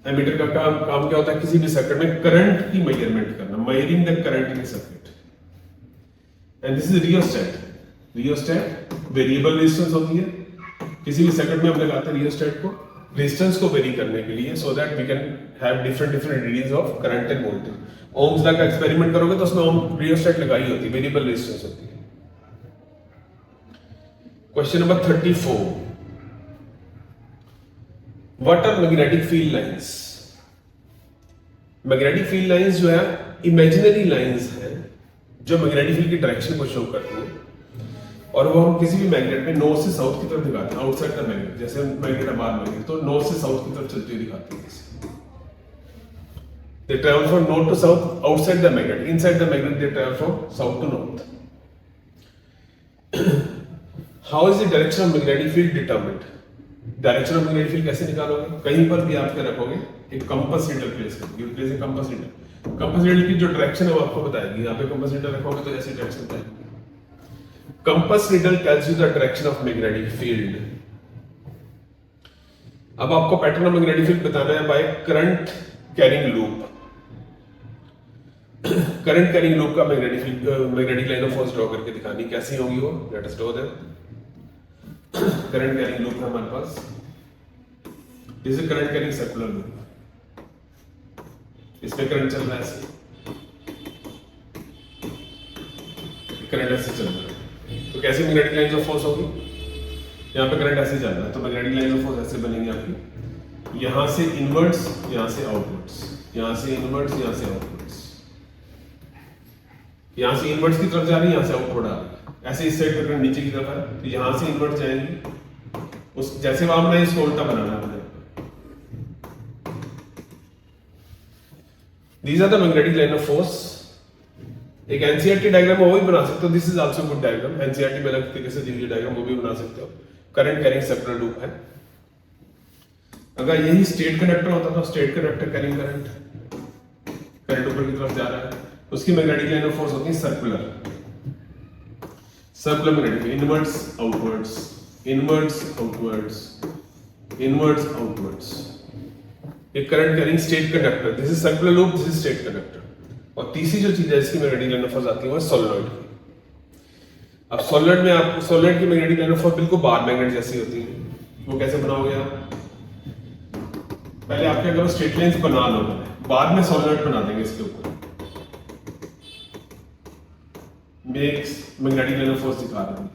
Ammeter का काम क्या होता है? किसी भी सर्किट में करंट की मेजरमेंट करना, measuring the current in circuit. And this is rheostat. Rheostat variable resistance होती है, किसी भी सर्किट में हम लगाते हैं रियोस्टेट को रेजिस्टेंस को वेरी करने के लिए, so that we can have different readings of current and voltage. Ohm's law का एक्सपेरिमेंट करोगे तो उसमें ओम रियोस्टेट लगाई होती है, वेरिएबल रेजिस्टेंस होती है। Question number 34, what are magnetic field lines? Magnetic field lines जो है इमेजिनरी लाइंस है जो मैग्नेटिक फील्ड की डायरेक्शन को शो करती है, और वो हम किसी भी मैग्नेट में नॉर्थ से साउथ की तरफ दिखाते हैं, आउटसाइड द मैग्नेट। जैसे मैग्नेट है बाहर मैग्नेट, तो नॉर्थ से साउथ की तरफ चलती हुई दिखाती है। They travel from north to south outside the magnet, inside the magnet they travel from south to north. How is the direction of magnetic field determined? Direction of magnetic field कैसे निकालोगे? कहीं पर भी आप क्या रखोगे? एक कंपास नीडल प्लेस करोगे, place a compass needle. Compass needle की जो डायरेक्शन है वो आपको बताएगी। यहाँ पे कंपास नीडल रखोगे तो ऐसी डायरेक्शन बताएगी। Compass needle tells you the direction of magnetic field. अब आपको पैटर्न ऑफ मैग्नेटिक फील्ड बताना है by current carrying loop. Current carrying loop का magnetic line of force draw करके दिखानी कैसी होगी वो। Let us draw that. Current carrying loop है हमारे पास। This is current carrying circular loop. इसमें करंट चल रहा है ऐसे, करंट ऐसे चल रहा है। तो कैसी मैग्नेटिक लाइन ऑफ फोर्स होगी? यहाँ पे करंट ऐसे चल रहा है तो मैग्नेटिक लाइन ऑफ फोर्स ऐसे बनेंगे आपकी, यहां से इनवर्ड्स, यहां से आउटवर्ड्स, यहां से इनवर्ड्स, यहां से आउटवर्ड्स, यहां से इनवर्ड्स की तरफ जा रही है, यहां से आउटवर्ड आ रही है। ऐसे इस साइड पर करंट नीचे की तरफ है तो यहां से इनवर्ड जाएंगी, उस जैसे वहां बनाए इसको उल्टा बनाना है। These are the magnetic line of force। एक एनसीईआरटी डायग्राम वो भी बना सकते हो। This is also good diagram. NCERT में अलग तरीके से दी हुई डायग्राम वो भी बना सकते हो। करंट कैरिंग सर्कुलर लूप है। अगर यही स्टेट कंडक्टर होता तो state conductor carrying current, current ऊपर की तरफ जा रहा है, उसकी मैग्नेटिक लाइन ऑफ फोर्स होती है circular, circular magnetic, inwards outwards, inwards outwards, inwards outwards. एक current carrying straight conductor, this is circular loop, this is straight conductor. और तीसरी जो चीज है इसकी मैग्नेटिक लाइन ऑफ फोर्स आती है वो सोलेनॉइड की। अब सोलेनॉइड में आप सोलेनॉइड की मैग्नेटिक लाइन ऑफ फोर्स बिल्कुल बार मैग्नेट जैसी होती है। वो कैसे बनाओगे आप? पहले आपके अगर स्ट्रेट लाइंस बना लो, बाद में सोलेनॉइड बना देंगे इसके ऊपर। Makes magnetic line of force दिखा रहा हूं,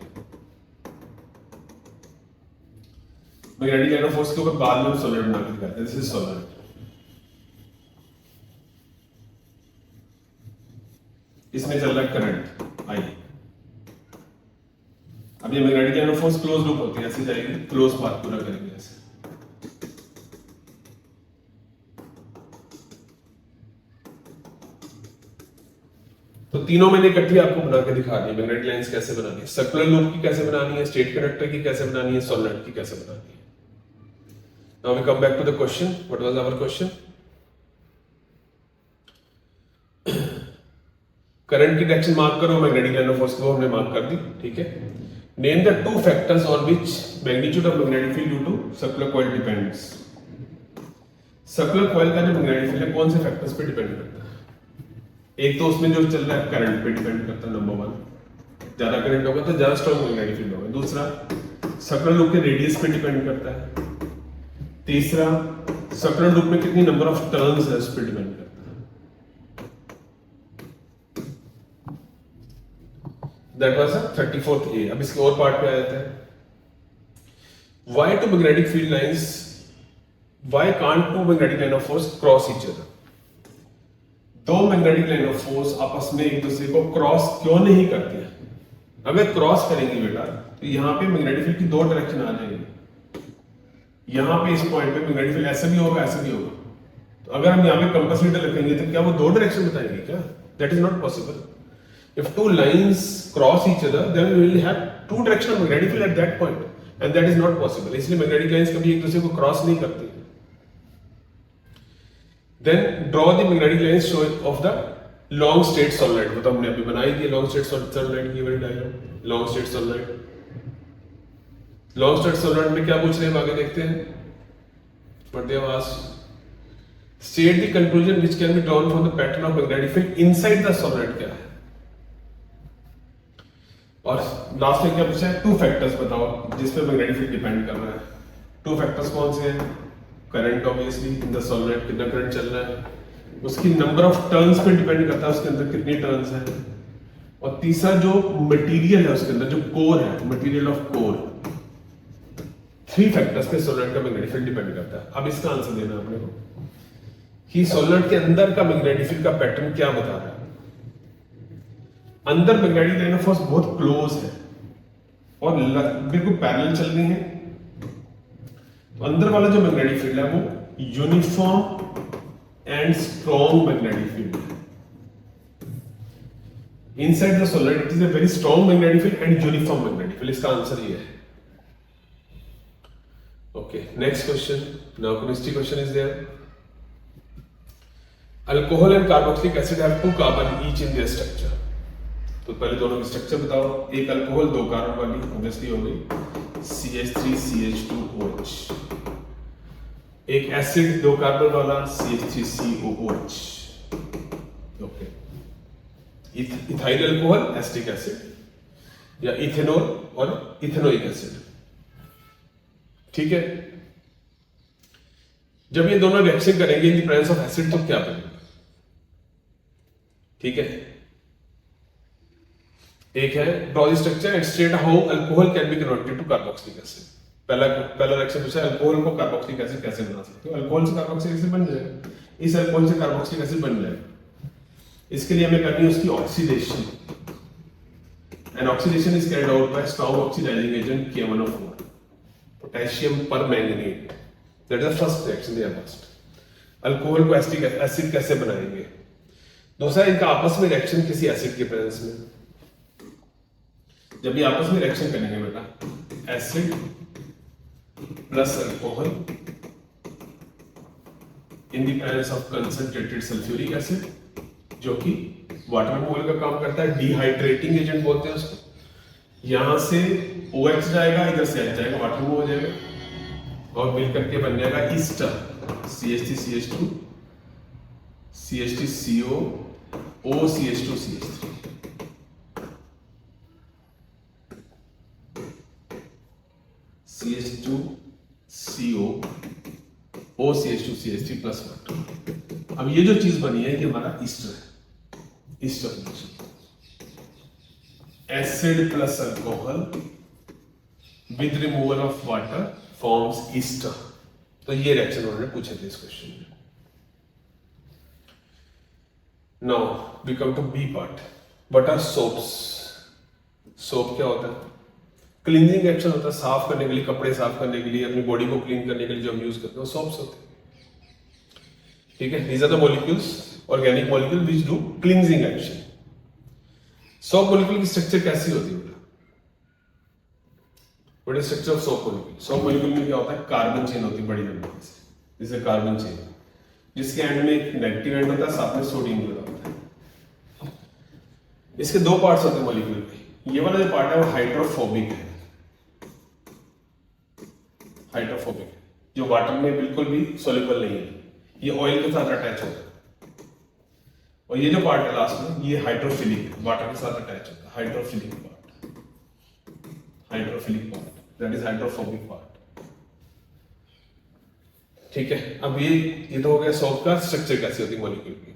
मैग्नेटिक लाइन ऑफ फोर्स के ऊपर बाद में सोलेनॉइड बना के दिखाते हैं। This is solenoid. इसमें चल रहा है करंट आई। अब ये magnetic line of force close loop होती है, ऐसे जाएगी, क्लोज पाथ पूरा करेंगे ऐसे। तो तीनों मैंने इकट्ठी आपको बना के दिखा दी। मैग्नेटिक लाइंस कैसे बनानी है, सर्कुलर लूप की कैसे बनानी है, स्टेट कंडक्टर की कैसे बनानी है, सोलेनॉइड की कैसे बनानी है। Now we come back to the question. What was our question? Current की डायरेक्शन मार्क करो, मैग्नेटिक लाइन ऑफ फोर्स को हमने मार्क कर दी, ठीक है। Name the two factors on which magnitude of magnetic field due to circular coil depends. Circular coil का जो मैग्नेटिक फील्ड है कौन से फैक्टर्स पे डिपेंड करता है? एक तो उसमें जो चल रहा है करंट पे डिपेंड करता है, नंबर वन, ज्यादा करंट होगा तो ज्यादा स्ट्रॉन्ग मैग्नेटिक फील्ड होगा। दूसरा, सर्कुलर लूप के रेडियस पे डिपेंड करता है। तीसरा, सर्कुलर लूप में कितनी नंबर ऑफ टर्न्स है उस पर डिपेंड करता है। That was 34th A। अब इसके और पार्ट पे आ जाता है। Why two magnetic field lines, why can't two magnetic line of force cross each other. दो मैग्नेटिक लाइन ऑफ फोर्स आपस में एक दूसरे को क्रॉस क्यों नहीं करती है? अगर क्रॉस करेंगे बेटा तो यहां पे मैग्नेटिक फील्ड की दो डायरेक्शन आ जाएंगी। यहां पे इस पॉइंट पे मैग्नेटिक फील्ड ऐसा भी होगा, ऐसा भी होगा। तो अगर हम यहां पे कंपास नीडल रखेंगे तो क्या वो दो डायरेक्शन बताएंगे क्या? That is not possible. If two lines cross each other, then we will have two directional magnetic field at that point, and that is not possible. इसलिए magnetic lines कभी एक दूसरे को क्रॉस नहीं करती। Then draw the magnetic lines show of the long state solenoid। वो तो हमने अभी बनाई थी long state solenoid की वाली diagram. long state solenoid, long state solenoid में क्या पूछ रहे हैं आगे देखते हैं। What they have asked, state the conclusion which can be drawn from the pattern of magnetic field inside the solenoid। क्या है? और लास्ट में क्या पूछा है? टू फैक्टर्स बताओ जिसपे मैग्नेटिक फील्ड डिपेंड कर रहा है। टू फैक्टर्स कौन से हैं? Current obviously in the solenoid, कितना करंट चल रहा है, उसकी नंबर ऑफ टर्न्स पे डिपेंड करता है, उसके अंदर कितनी टर्न्स हैं, और तीसरा जो मटेरियल है उसके अंदर जो कोर है, material of core. Three factors पे सोलेनॉइड का मैग्नेटिक फील्ड डिपेंड करता है। अब इसका आंसर देना अपने को कि सोलेनॉइड के अंदर का मैग्नेटिक फील्ड का पैटर्न क्या बता रहा है। अंदर मैग्नेटिक लाइन ऑफ फोर्स बहुत क्लोज है और बिल्कुल पैरेलल चल रही है। तो अंदर वाला जो मैग्नेटिक फील्ड है वो uniform and strong magnetic field है। Inside the solenoid it is a very strong magnetic field and uniform magnetic field. इसका आंसर ये है। Okay, next question. Now chemistry question is there. Alcohol and carboxylic acid have 2 carbon each in their structure. तो पहले दोनों की structure बताओ। एक alcohol 2 carbon वाली ऑब्वियसली हो गई CH3CH2OH। एक एसिड 2 कार्बन वाला CH3COOH। Okay, ethyl alcohol acetic acid या इथेनॉल और इथेनोइक एसिड। ठीक है, जब ये दोनों रिएक्शन करेंगे in the presence of acid तो क्या बनेगा? ठीक है, एक है draw the structure and state how alcohol can be converted to carboxylic acid. पहला रिएक्शन पूछा है अल्कोहल को कार्बोक्सिलिक एसिड कैसे बना सकते हो। अल्कोहल से कार्बोक्सिलिक एसिड बन जाएगा, इस अल्कोहल से कार्बोक्सिलिक एसिड बन जाएगा। इसके लिए हमें करनी है उसकी oxidation, and oxidation is carried out by strong oxidising agent K1O4, potassium permanganate. That is the first reaction they are asked. Alcohol को एसिटिक एसिड कैसे बनाएंगे? दूसरा, इनका आपस में रिएक्शन किसी एसिड के प्रेजेंस में। जब ये आपस में रिएक्शन करेंगे बेटा, acid plus alcohol in the presence of concentrated sulphuric acid, जो कि वाटर रिमूवल का काम करता है, डिहाइड्रेटिंग एजेंट बोलते हैं उसको। यहां से OH जाएगा, इधर से H जाएगा, वाटर रिमूव हो जाएगा और मिलकर के बन जाएगा Easter CH3CH2 CH3CO OCH2CH3। CH2CO OCH2CH3 plus water. अब ये जो चीज बनी है ये हमारा ईस्टर है, ester reaction. Acid plus alcohol with removal of water forms ester. तो ये रिएक्शन उन्होंने पूछे थे इस क्वेश्चन में। Now we come to B part. What are soaps? Soap क्या होता है? क्लीनिंग एक्शन होता है, साफ करने के लिए, कपड़े साफ करने के लिए, अपनी बॉडी को क्लीन करने के लिए जो हम यूज करते हैं सोप्स होते हैं। ठीक है, these are the molecules, organic molecule which do cleansing action. Soap molecule की स्ट्रक्चर कैसी होती है? What is structure of soap molecule? Soap molecule में क्या होता है? कार्बन चेन होती है बड़ी लंबी, जैसे कार्बन चेन, जिसके एंड में एक नेगेटिव एंड होता है, साथ में सोडियम जुड़ा होता है। इसके 2 पार्ट्स होते हैं मॉलिक्यूल के। ये वाला जो पार्ट है वो हाइड्रोफोबिक है, हाइड्रोफोबिक, जो वाटर में बिल्कुल भी सोल्यूबल नहीं है, ये ऑयल के साथ अटैच होता है। और ये जो पार्ट है लास्ट में, ये हाइड्रोफिलिक, वाटर के साथ अटैच होता है, hydrophilic part, hydrophilic part, that is hydrophobic part. ठीक है, अब ये तो हो गया सोप का स्ट्रक्चर कैसे होती है मॉलिक्यूल की।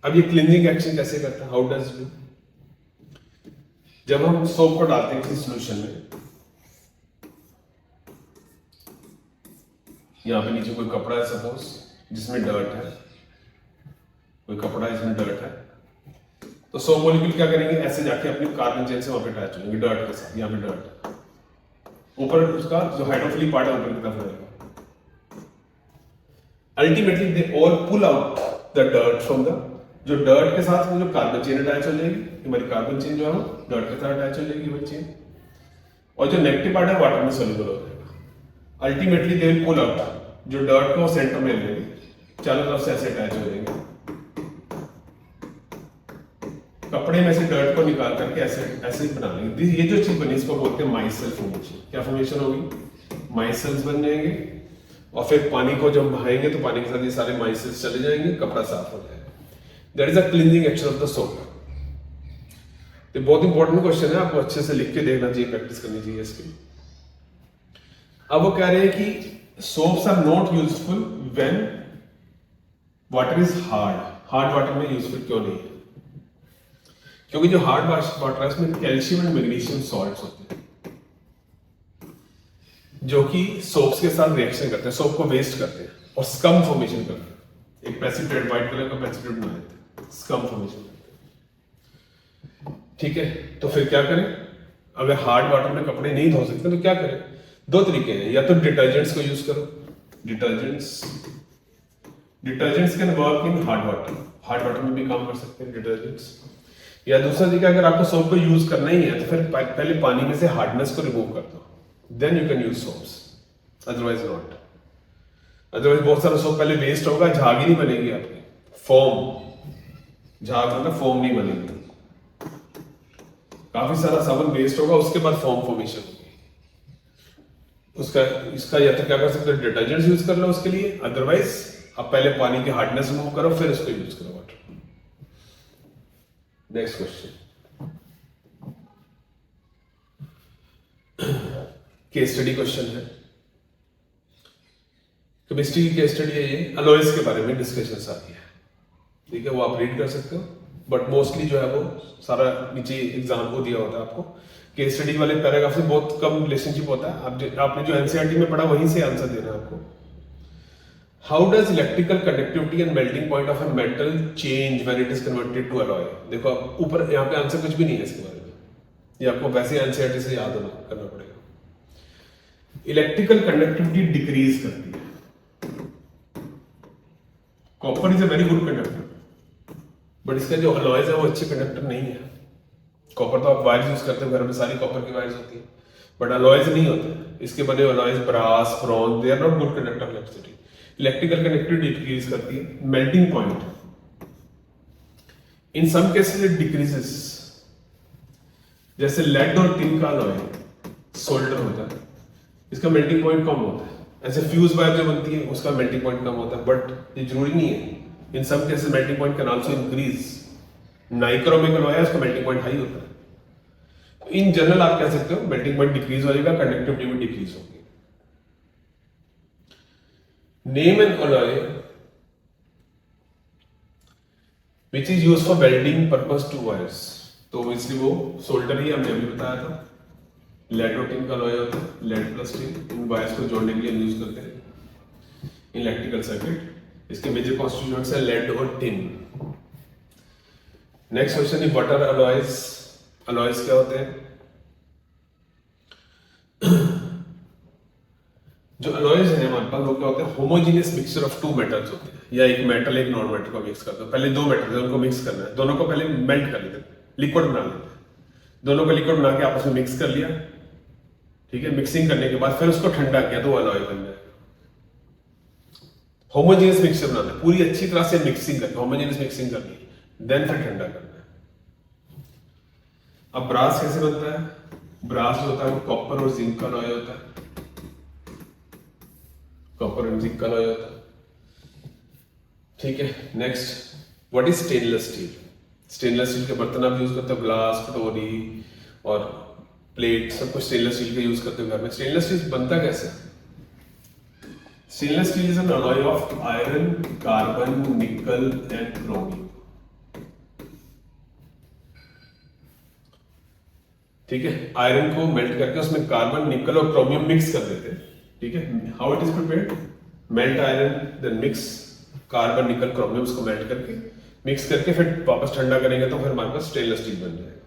अब ये क्लीनिंग एक्शन कैसे करता है? How does do? जब हम सोप को डालते हैं किसी सॉल्यूशन में, यहां पे नीचे कोई कपड़ा है सपोज जिसमें डर्ट है, कोई कपड़ा है जिसमें डर्ट है, तो सोप मॉलिक्यूल क्या करेंगे? ऐसे जाके अपनी कार्बन चेन से वहां पे अटैच होंगे डर्ट के साथ। यहां पे डर्ट है, ऊपर उसका जो हाइड्रोफिलिक पार्ट है ऊपर की तरफ रहेगा। Ultimately they all pull out the dirt from the, जो डर्ट के साथ जो कार्बन चेन अटैच हो जाएगी, हमारी कार्बन चेन जो है वो डर्ट के साथ अटैच हो जाएगी वो चेन, और जो नेगेटिव पार्ट है वाटर में सोल्यूबल हो जाएगा। Ultimately they will pull out, जो डर्ट को सेंटर में लेंगे, चारों तरफ से ऐसे अटैच हो जाएंगे। कपड़े में से डर्ट को निकाल करके ऐसे ऐसे बना लेंगे। ये जो चीज बनी इसको बोलते हैं माइसेल फॉर्मेशन। क्या फॉर्मेशन होगी? माइसेल्स बन जाएंगे, और फिर पानी को जब बहाएंगे तो पानी के साथ ये सारे माइसेल्स चले जाएंगे, कपड़ा साफ हो जाएगा। That is a cleaning action of the soap. तो बहुत इंपॉर्टेंट क्वेश्चन है, आपको अच्छे से लिख के देखना चाहिए, प्रैक्टिस करनी चाहिए इसकी। अब वो कह रहे हैं कि soaps are not useful when water is hard. Hard water में यूजफुल क्यों नहीं है? क्योंकि जो हार्ड वाटर है उसमें कैल्शियम एंड मैग्नीशियम सॉल्ट्स होते हैं, जो कि सोप्स के साथ रिएक्शन करते हैं, सोप को वेस्ट करते हैं और स्कम फॉर्मेशन करते हैं। एक प्रेसिपिटेट व्हाइट कलर का प्रेसिपिटेट बना देते हैं, स्कम फॉर्मेशन करते हैं। ठीक है, तो फिर क्या करें? अगर हार्ड वाटर में कपड़े नहीं धो सकते तो क्या करें? 2 तरीके हैं, या तो डिटर्जेंट्स को यूज करो, detergents can work in hard water में भी काम कर सकते हैं डिटर्जेंट्स। या दूसरा तरीका, अगर आपको सोप को यूज करना ही है तो फिर पहले पानी में से हार्डनेस को रिमूव कर दो, then you can use soaps, otherwise not. Otherwise बहुत सारा सोप पहले वेस्ट होगा, झाग ही नहीं बनेगी आपकी, फॉर्म, झाग मतलब फॉर्म नहीं बनेगी, काफी सारा साबुन वेस्ट होगा, उसके बाद फॉर्म फॉर्मेशन होगी। उसका इसका या तो क्या कर सकते हो, डिटर्जेंट यूज कर लो उसके लिए, अदरवाइज आप पहले पानी की हार्डनेस रिमूव करो फिर उसको यूज करो water. Next question, case study question है, केमिस्ट्री की केस स्टडी है ये, अलॉयज के बारे में डिस्कशन आती है, ठीक है, वो आप रीड कर सकते हो, बट मोस्टली जो है वो सारा नीचे एग्जाम को दिया होता है आपको। केस स्टडी वाले पैराग्राफ से बहुत कम रिलेशनशिप होता है, आपने जो एनसीईआरटी में पढ़ा वहीं से आंसर देना है आपको। How does electrical conductivity and melting point of a metal change when it is converted to alloy? देखो आप ऊपर यहाँ पे आंसर कुछ भी नहीं है इसके बारे में, ये आपको वैसे एनसीईआरटी से याद करना पड़ेगा। इलेक्ट्रिकल कंडक्टिविटी डिक्रीज करती है, copper is a very good conductor, but इसका जो अलॉयज है वो अच्छे कंडक्टर नहीं है। कॉपर तो आप वायर्स यूज करते हो घर में, सारी कॉपर की वायर्स होती है, बट अलॉयज नहीं होते इसके बने alloys, brass, bronze, they are not good conductor of electricity. Electrical conductivity decrease करती है। Melting point, in some cases it decreases, जैसे लेड और टिन का अलॉय सोल्डर होता है, इसका मेल्टिंग पॉइंट कम होता है। ऐसे फ्यूज वायर जो बनती है उसका मेल्टिंग पॉइंट कम होता है, बट ये जरूरी नहीं है। In some cases melting point can also increase. Nichromic alloy है, उसका मेल्टिंग पॉइंट हाई होता है। इन जनरल आप कह सकते हो मेल्टिंग पॉइंट डिक्रीज हो जाएगा, कंडक्टिविटी भी डिक्रीज होगी। Name N alloy which is used for welding purpose to wires, तो इसलिए वो सोल्डर ही हमने अभी बताया था। लेड और टिन का अलॉय होता है, लेड प्लस टिन, इन वायर्स को जोड़ने के लिए यूज करते हैं इलेक्ट्रिकल सर्किट। इसके मेजर कॉन्स्टिट्यूएंट्स है लेड और टिन। नेक्स्ट क्वेश्चन है व्हाट आर अलॉयज? अलॉयज क्या होते हैं? जो अलॉयज है हमारे पास वो क्या होते हैं? Homogeneous mixture of two metals होते हैं, या एक मेटल एक नॉन मेटल को मिक्स करते हैं। पहले दो मेटल है उनको मिक्स करना है, दोनों को पहले मेल्ट कर लेते हैं, लिक्विड बना लेते हैं। दोनों को लिक्विड बना के आपस में मिक्स कर लिया, ठीक है। मिक्सिंग करने के बाद फिर उसको ठंडा किया तो अलॉय बन जाएगा। होमोजेनियस मिक्सचर बनाना है, पूरी अच्छी तरह से मिक्सिंग करनी, होमोजेनियस मिक्सिंग करनी, देन फिर ठंडा करना है। अब ब्रास कैसे बनता है? ब्रास जो होता है वो कॉपर और जिंक का अलॉय होता है, कॉपर एंड जिंक का अलॉय होता है, ठीक है। Next, what is stainless steel? Stainless steel के बर्तन आप यूज करते हो, ग्लास, कटोरी और प्लेट, सब कुछ स्टेनलेस स्टील का यूज करते हो घर में। स्टेनलेस स्टील बनता कैसे? Stainless steel is an alloy of iron, carbon, निकल एंड क्रोमियम, ठीक है। आयरन को मेल्ट करके उसमें कार्बन, निकल और क्रोमियम मिक्स कर देते हैं, ठीक है। How it is prepared? Melt iron, then mix carbon, nickel, chromium, उसको मेल्ट करके मिक्स करके फिर वापस ठंडा करेंगे तो फिर हमारे पास स्टेनलेस स्टील बन जाएगा।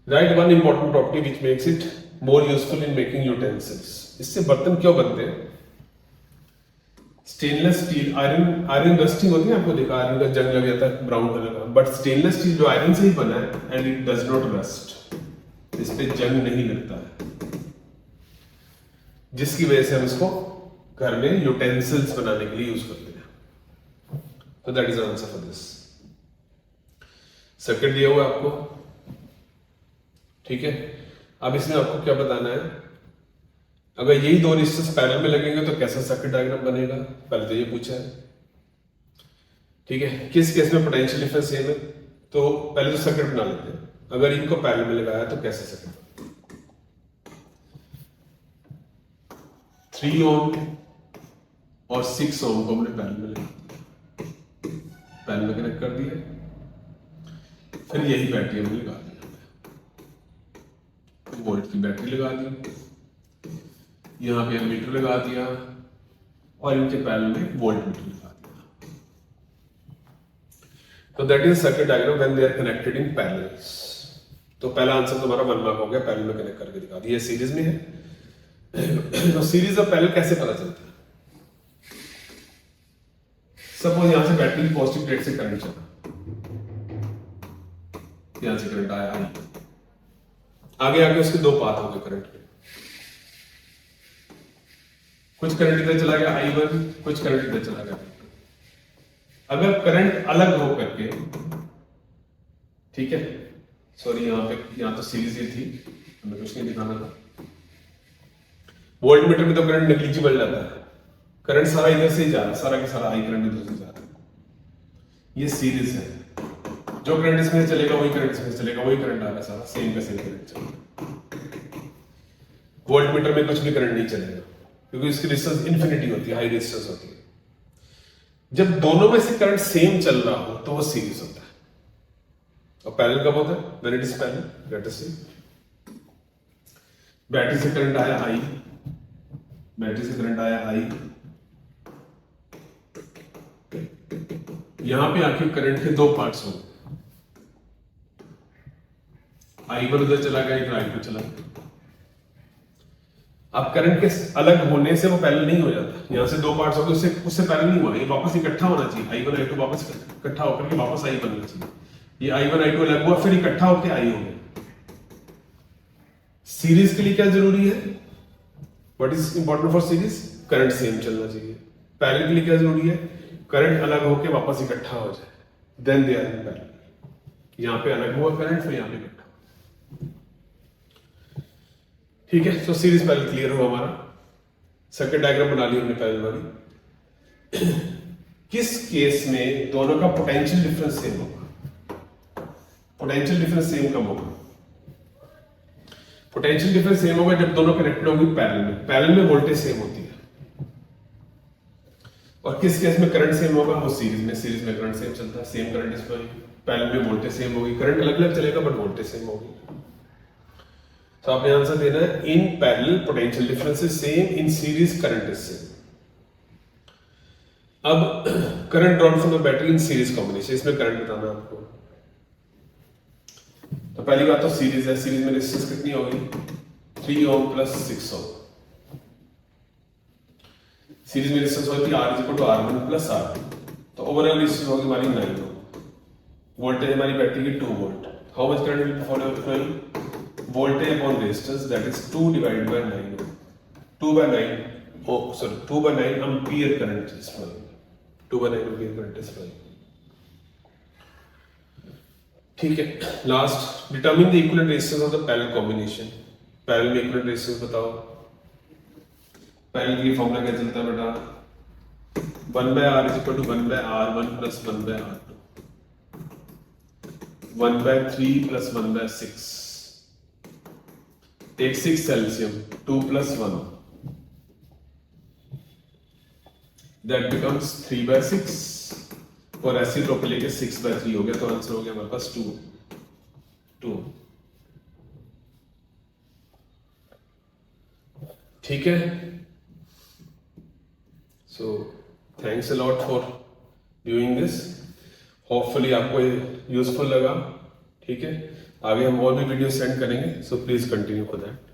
Right, one important property which makes it more useful in making utensils. इससे बर्तन क्यों बनते हैं? स्टेनलेस स्टील, आयरन रस्टिंग होती है, आपको देखा आयरन का जंग लग जाता है ब्राउन कलर का, बट स्टेनलेस स्टील जो आयरन से ही बना है and it does not rust, इस पे जंग नहीं लगता है, जिसकी वजह से हम इसको घर में यूटेंसिल्स बनाने के लिए यूज करते हैं। तो that is answer for this. Circuit दिया हुआ है आपको, ठीक है। अब इसमें आपको क्या बताना है? अगर यही दो रेजिस्टेंस पैरेलल में लगेंगे तो कैसा सर्किट डायग्राम बनेगा? पहले तो ये पूछा है, ठीक है। किस केस में पोटेंशियल डिफरेंस सेम है? तो पहले तो सर्किट बना लेते हैं। अगर इनको पैरेलल में लगाया तो कैसे सर्किट? 3 ओम और 6 ओम को हमने पैरेलल में कनेक्ट कर दिया, फिर यही बैटरी हमने लगा दी, वोल्ट की बैटरी लगा दी, यहां पे एमीटर लगा दिया और इनके पैरेलल में वोल्ट मीटर लगा दिया। तो that is circuit diagram when they are connected in parallel. तो पहला आंसर तुम्हारा 1 मार्क हो गया, पैरेलल में कनेक्ट करके दिखा दिया। सीरीज में है तो सीरीज और पैरेलल कैसे पता चलता है? सपोज यहां से बैटरी की पॉजिटिव प्लेट से करंट चला, यहां से करंट आया, आगे आगे उसके दो पाथ हो गए करंट के, कुछ करंट इधर चला गया I1, कुछ करंट इधर चला गया। अगर करंट अलग हो करके, ठीक है, सॉरी यहाँ तो सीरीज ही थी, हमें कुछ नहीं दिखाना था। वोल्ट मीटर में तो करंट नेग्लिजिबल जाता है, करंट सारा इधर से ही जा रहा है, सारा का सारा आई करंट इधर से जा रहा है। ये सीरीज है, जो करंट इसमें चलेगा वही करंट इसमें चलेगा, वही करंट आ रहा है सारा, सेम का सेम करंट चलेगा। वोल्ट मीटर में कुछ भी करंट नहीं चलेगा क्योंकि इसकी रेजिस्टेंस इन्फिनिटी होती है, हाई रेजिस्टेंस होती है। जब दोनों में से करंट सेम चल रहा हो तो वो सीरीज होता है। और पैरेलल कब होता है? When it is parallel. Let us see, battery से करंट आया आई, बैटरी से करंट आया आई, यहां पे आखिर करंट के दो पार्ट्स होंगे, I1 उधर चला गया, इधर I2 चला गया। अब करंट के अलग होने से वो पैरेलल नहीं हो जाता, यहां से दो पार्ट्स हो गए, उससे पैरेलल नहीं हुआ, ये वापस इकट्ठा होना चाहिए, I1 I2 वापस इकट्ठा होकर के वापस I बनना चाहिए। ये I1 I2 अलग हुआ, फिर इकट्ठा होकर I हो गया। सीरीज के लिए क्या जरूरी है? What is important for series? Current same चलना चाहिए। पैरेलल के लिए क्या जरूरी है? करंट अलग होकर वापस इकट्ठा हो जाए, then they are in parallel. यहां पे अलग हुआ करंट, फिर यहां पे इकट्ठा। ठीक है, तो सीरीज पैरेलल क्लियर हुआ हमारा। सर्किट डायग्राम बना ली हमने पैरेलल वाली। किस केस में दोनों का पोटेंशियल डिफरेंस सेम होगा? पोटेंशियल डिफरेंस सेम कब होगा? पोटेंशियल डिफरेंस सेम होगा जब दोनों कनेक्टेड होंगी पैरेलल में। पैरेलल में वोल्टेज सेम होती है। और किस केस में करंट सेम होगा? वो सीरीज में। सीरीज में करंट सेम चलता है, same current is flowing. Parallel में वोल्टेज सेम होगी, करंट अलग अलग चलेगा बट वोल्टेज सेम होगी। तो आपने आंसर देना है in parallel potential difference is same, in series current is same. अब current drawn from the battery in series combination, इसमें करंट बताना है आपको। तो पहली बात तो सीरीज है, सीरीज में रेजिस्टेंस कितनी होगी? 3 ओम प्लस 6 ओम। सीरीज में रेजिस्टेंस होती है R is equal to R1 plus R2। तो ओवरऑल रेजिस्टेंस होगी हमारी 9 ओम। वोल्टेज हमारी बैटरी की 2 volt. How much current will follow flowing? Voltage upon resistance, that is 2 divided by 9 ohm. 2 by 9 ampere current is flowing. 2 by 9 ampere current is flowing. ठीक है, last determine the equivalent resistance of the parallel combination. Parallel में equivalent resistance बताओ। Parallel की formula क्या चलता है बेटा? 1 by R is equal to 1 by R1 plus 1 by R2, 1 by 3 plus 1 by 6। Take 6 LCM, 2 plus 1, that becomes 3 by 6। और reciprocal लेके 6 by 3 हो गया, तो आंसर हो गया हमारे पास 2। ठीक है, so thanks a lot for viewing this. Hopefully आपको यूजफुल लगा। ठीक है, आगे हम और भी वीडियो सेंड करेंगे, so please continue for that.